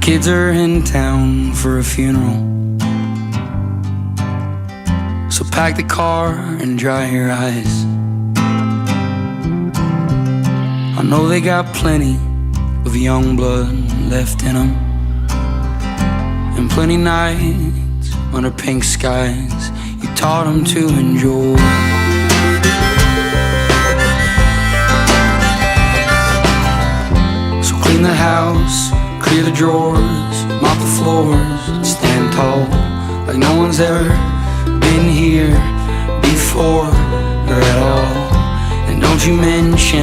kids are in town for a funeral, so pack the car and dry your eyes. I know they got plenty of young blood left in them, and plenty nights under pink skies you taught them to enjoy. So clean the house, clear the drawers, mop the floors, and stand tall like no one's ever been here before or at all. And don't you mention